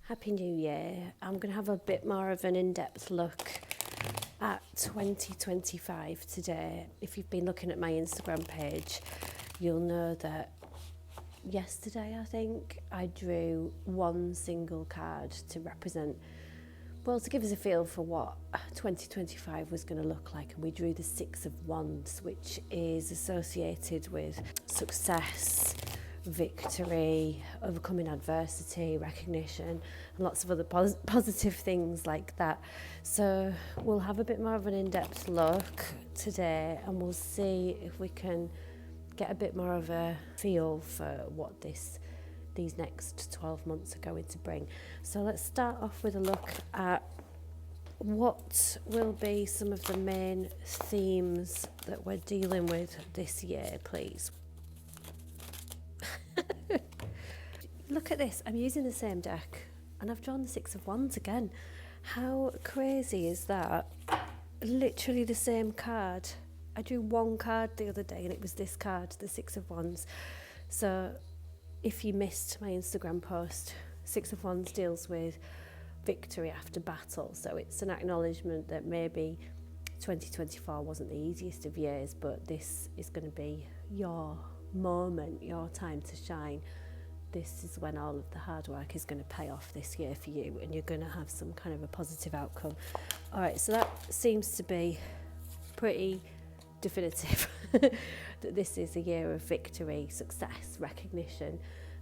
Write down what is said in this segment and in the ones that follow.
Happy New Year. I'm going to have a bit more of an in-depth look at 2025 today. If you've been looking at my Instagram page, you'll know that yesterday, I think, I drew one single card to represent, well, to give us a feel for what 2025 was going to look like. And we drew the Six of Wands, which is associated with success, victory, overcoming adversity, recognition, and lots of other positive things like that. So we'll have a bit more of an in-depth look today, and we'll see if we can get a bit more of a feel for what these next 12 months are going to bring. So let's start off with a look at what will be some of the main themes that we're dealing with this year, please. Look at this, I'm using the same deck and I've drawn the Six of Wands again. How crazy is that? Literally the same card. I drew one card the other day and it was this card, the Six of Wands. So if you missed my Instagram post, Six of Wands deals with victory after battle. So it's an acknowledgement that maybe 2024 wasn't the easiest of years, but this is going to be your moment, your time to shine. This is when all of the hard work is going to pay off this year for you, and you're going to have some kind of a positive outcome. All right, so that seems to be pretty definitive that this is a year of victory, success, recognition,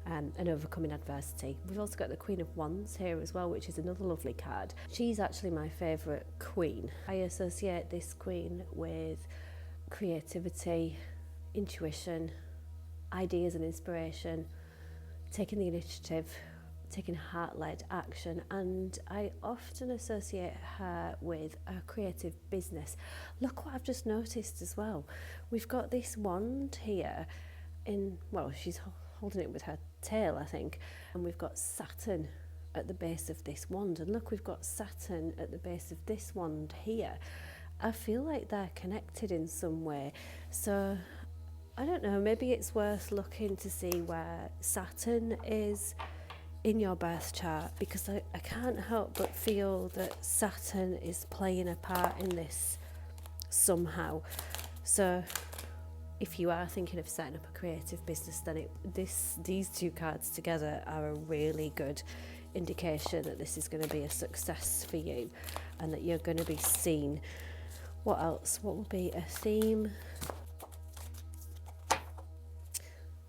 and overcoming adversity. We've also got the Queen of Wands here as well, which is another lovely card. She's actually my favourite queen. I associate this queen with creativity, intuition, ideas and inspiration, taking the initiative, taking heart-led action, and I often associate her with a creative business. Look what I've just noticed as well. We've got this wand here she's holding it with her tail, I think, and we've got Saturn at the base of this wand, and look, we've got Saturn at the base of this wand here. I feel like they're connected in some way, so I don't know, maybe it's worth looking to see where Saturn is in your birth chart, because I can't help but feel that Saturn is playing a part in this somehow. So if you are thinking of setting up a creative business, then these two cards together are a really good indication that this is going to be a success for you and that you're going to be seen. What else? What will be a theme?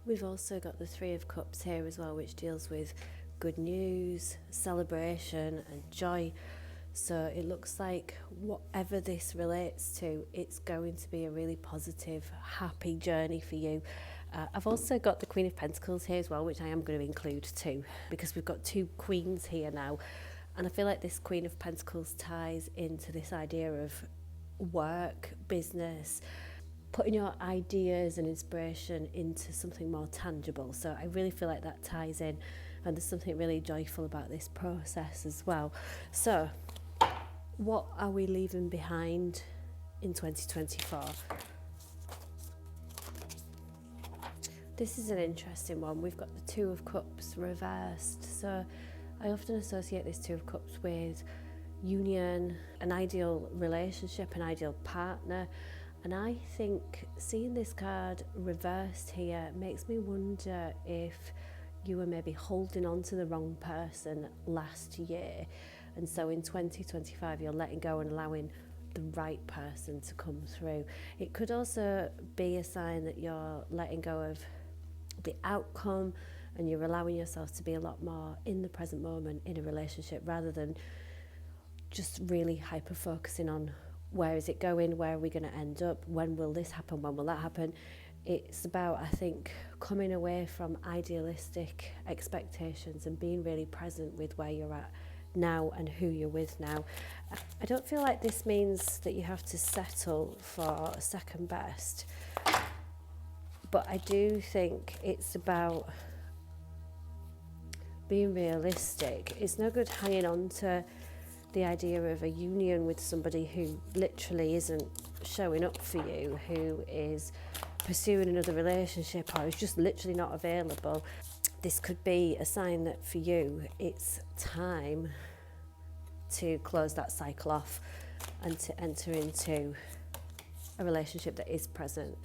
We've also got the Three of Cups here as well, which deals with good news, celebration and joy. So it looks like whatever this relates to, it's going to be a really positive, happy journey for you. I've also got the Queen of Pentacles here as well, which I am going to include too, because we've got two queens here now. And I feel like this Queen of Pentacles ties into this idea of work, business, putting your ideas and inspiration into something more tangible. So I really feel like that ties in, and there's something really joyful about this process as well. So what are we leaving behind in 2024? This is an interesting one. We've got the Two of Cups reversed. So I often associate this Two of Cups with union, an ideal relationship, an ideal partner. And I think seeing this card reversed here makes me wonder if you were maybe holding on to the wrong person last year. And so in 2025, you're letting go and allowing the right person to come through. It could also be a sign that you're letting go of the outcome and you're allowing yourself to be a lot more in the present moment in a relationship, rather than just really hyper focusing on where is it going, where are we going to end up, when will this happen, when will that happen. It's about, I think, coming away from idealistic expectations and being really present with where you're at now and who you're with now. I don't feel like this means that you have to settle for second best, but I do think it's about being realistic. It's no good hanging on to the idea of a union with somebody who literally isn't showing up for you, who is pursuing another relationship or is just literally not available. this could be a sign that for you, it's time to close that cycle off and to enter into a relationship that is present,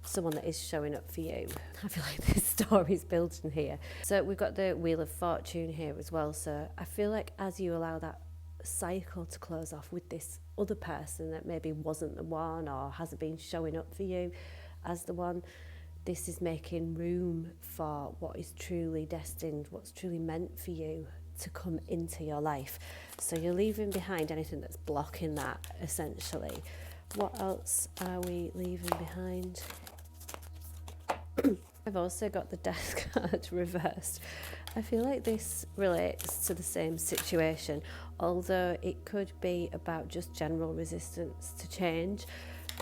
someone that is showing up for you. I feel like this story's building here. So we've got the Wheel of Fortune here as well. So I feel like as you allow that cycle to close off with this other person that maybe wasn't the one or hasn't been showing up for you as the one, this is making room for what is truly destined, what's truly meant for you to come into your life. So you're leaving behind anything that's blocking that, essentially. What else are we leaving behind? I've also got the Death card reversed. I feel like this relates to the same situation, although it could be about just general resistance to change.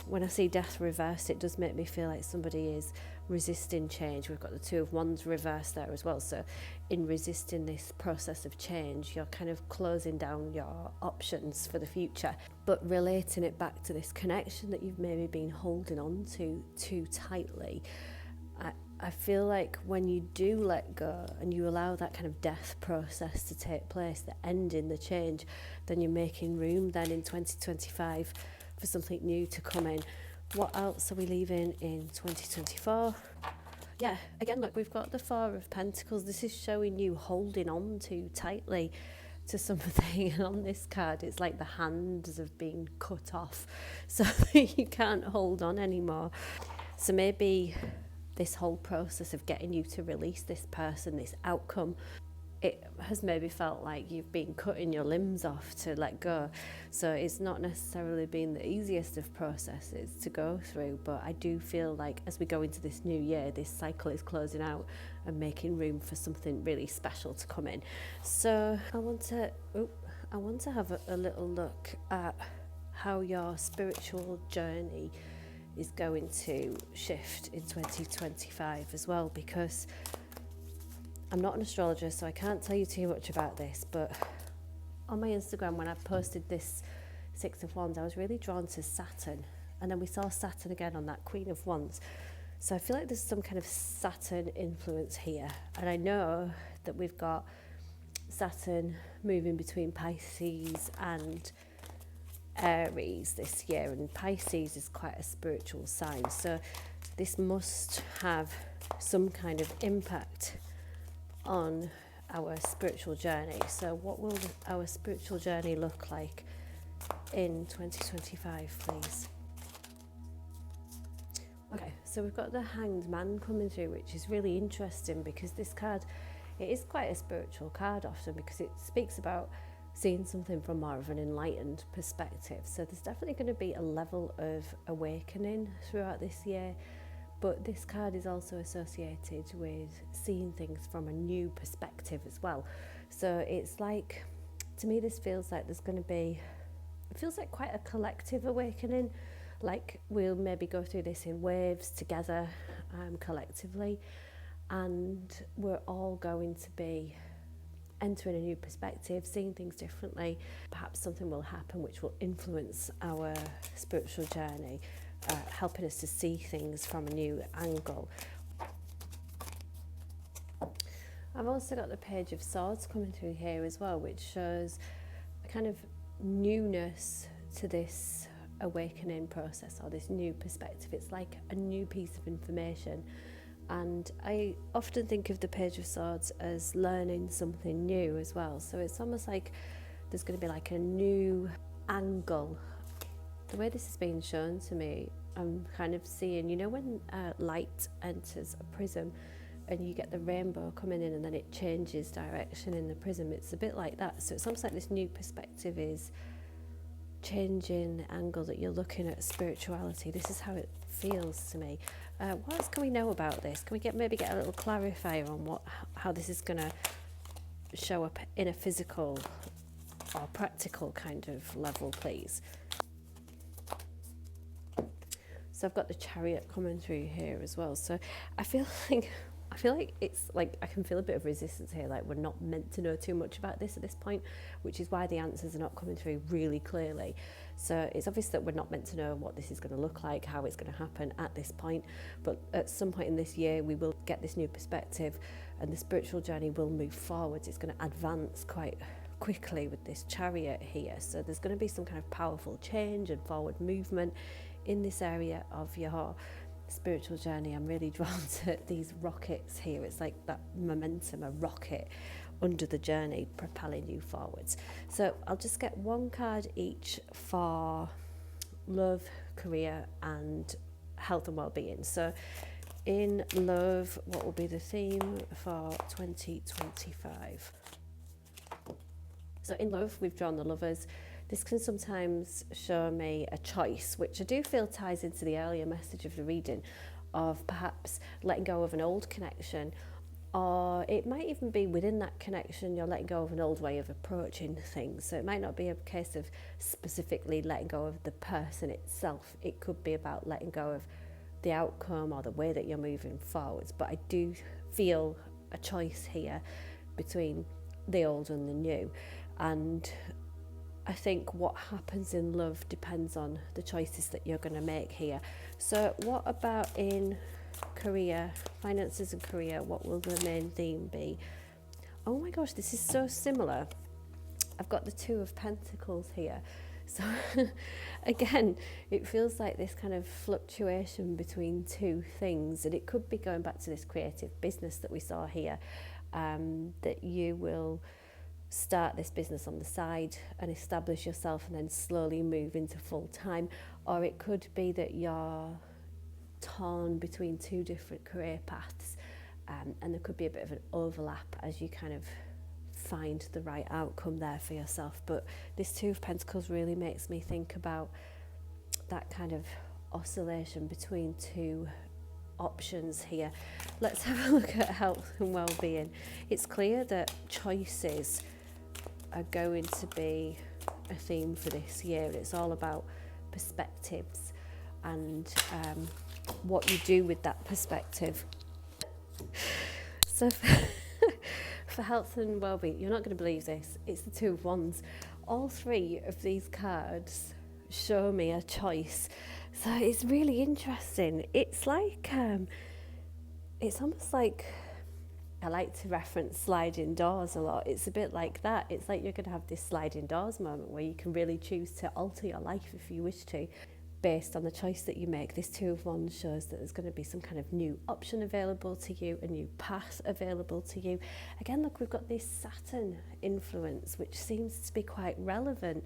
When I see Death reversed, it does make me feel like somebody is resisting change. We've got the Two of Wands reversed there as well. So in resisting this process of change, you're kind of closing down your options for the future, but relating it back to this connection that you've maybe been holding on to too tightly. I feel like when you do let go and you allow that kind of death process to take place, the ending, the change, then you're making room then in 2025 for something new to come in. What else are we leaving in 2024? Yeah, again, look, we've got the Four of Pentacles. This is showing you holding on too tightly to something, and on this card it's like the hands have been cut off so that you can't hold on anymore. So maybe this whole process of getting you to release this person, this outcome, it has maybe felt like you've been cutting your limbs off to let go. So it's not necessarily been the easiest of processes to go through, but I do feel like as we go into this new year, this cycle is closing out and making room for something really special to come in. So I want to have a little look at how your spiritual journey is going to shift in 2025 as well, because I'm not an astrologer, so I can't tell you too much about this, but on my Instagram when I posted this Six of Wands, I was really drawn to Saturn, and then we saw Saturn again on that Queen of Wands. So I feel like there's some kind of Saturn influence here, and I know that we've got Saturn moving between Pisces and Aries this year, and Pisces is quite a spiritual sign, so this must have some kind of impact on our spiritual journey. So what will our spiritual journey look like in 2025, please? Okay, so we've got the Hanged Man coming through, which is really interesting because this card, it is quite a spiritual card often because it speaks about seeing something from more of an enlightened perspective. So there's definitely going to be a level of awakening throughout this year, but this card is also associated with seeing things from a new perspective as well. So it's like, to me this feels like there's going to be, it feels like quite a collective awakening, like we'll maybe go through this in waves together, collectively, and we're all going to be entering a new perspective, seeing things differently. Perhaps something will happen which will influence our spiritual journey, helping us to see things from a new angle. I've also got the Page of Swords coming through here as well, which shows a kind of newness to this awakening process or this new perspective. It's like a new piece of information. And I often think of the Page of Swords as learning something new as well. So it's almost like there's going to be like a new angle. The way this is being shown to me, I'm kind of seeing, you know, when light enters a prism and you get the rainbow coming in and then it changes direction in the prism. It's a bit like that. So it's almost like this new perspective is changing the angle that you're looking at spirituality. This is how it feels to me. What else can we know about this? Can we maybe get a little clarifier on how this is going to show up in a physical or practical kind of level, please? So I've got the Chariot coming through here as well. So I feel like it's like I can feel a bit of resistance here, like we're not meant to know too much about this at this point, which is why the answers are not coming through really clearly. So it's obvious that we're not meant to know what this is going to look like, how it's going to happen at this point, but at some point in this year we will get this new perspective, and the spiritual journey will move forwards. It's going to advance quite quickly with this Chariot here. So there's going to be some kind of powerful change and forward movement in this area of your spiritual journey. I'm really drawn to these rockets here. It's like that momentum, a rocket under the journey propelling you forwards. So I'll just get one card each for love, career and health and well-being. So in love, what will be the theme for 2025? So in love, we've drawn the Lovers. This can sometimes show me a choice, which I do feel ties into the earlier message of the reading, of perhaps letting go of an old connection, or it might even be within that connection you're letting go of an old way of approaching things. So it might not be a case of specifically letting go of the person itself. It could be about letting go of the outcome or the way that you're moving forwards. But I do feel a choice here between the old and the new. And I think what happens in love depends on the choices that you're going to make here. So what about in career, finances and career? What will the main theme be? Oh my gosh, this is so similar. I've got the Two of Pentacles here. So again, it feels like this kind of fluctuation between two things, and it could be going back to this creative business that we saw here, that you will start this business on the side and establish yourself and then slowly move into full time. Or it could be that you're torn between two different career paths, and there could be a bit of an overlap as you kind of find the right outcome there for yourself. But this Two of Pentacles really makes me think about that kind of oscillation between two options here. Let's have a look at health and well-being. It's clear that choices are going to be a theme for this year. It's all about perspectives and what you do with that perspective. So for health and well-being, you're not going to believe this, it's the Two of Wands. All three of these cards show me a choice. So it's really interesting. It's like, it's almost like, I like to reference sliding doors a lot. It's a bit like that. It's like you're going to have this sliding doors moment where you can really choose to alter your life if you wish to, based on the choice that you make. This Two of Wands shows that there's going to be some kind of new option available to you, a new path available to you. Again, look, we've got this Saturn influence, which seems to be quite relevant.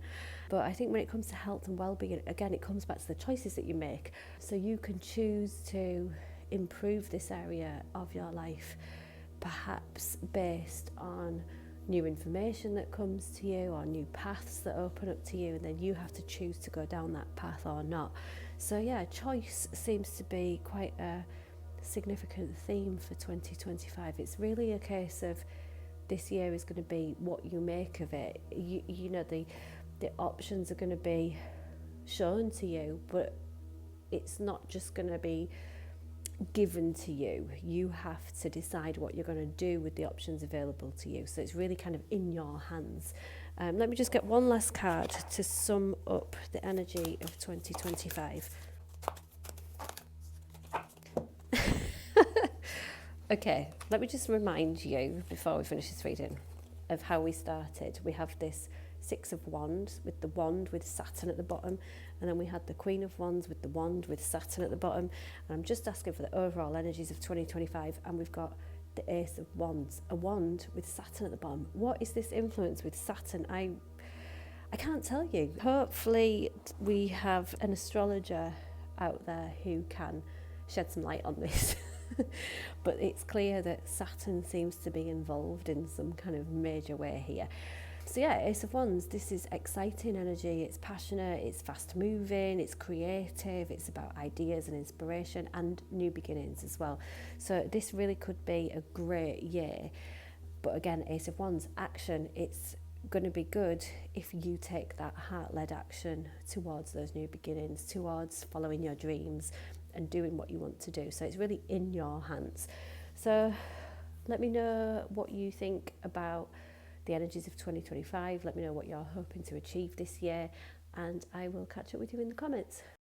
But I think when it comes to health and well-being, again, it comes back to the choices that you make. So you can choose to improve this area of your life, perhaps based on new information that comes to you or new paths that open up to you, and then you have to choose to go down that path or not. So yeah, choice seems to be quite a significant theme for 2025. It's really a case of this year is going to be what you make of it. You know, the options are going to be shown to you, but it's not just going to be given to you. You have to decide what you're going to do with the options available to you. So it's really kind of in your hands. Let me just get one last card to sum up the energy of 2025. Okay, let me just remind you before we finish this reading of how we started. We have this Six of Wands with the wand with Saturn at the bottom, and then we had the Queen of Wands with the wand with Saturn at the bottom. And I'm just asking for the overall energies of 2025, and we've got the Ace of Wands, a wand with Saturn at the bottom. What is this influence with Saturn? I can't tell you. Hopefully we have an astrologer out there who can shed some light on this. But it's clear that Saturn seems to be involved in some kind of major way here. So yeah, Ace of Wands, this is exciting energy, it's passionate, it's fast moving, it's creative, it's about ideas and inspiration and new beginnings as well. So this really could be a great year. But again, Ace of Wands, action, it's going to be good if you take that heart-led action towards those new beginnings, towards following your dreams and doing what you want to do. So it's really in your hands. So let me know what you think about the energies of 2025. Let me know what you're hoping to achieve this year, and I will catch up with you in the comments.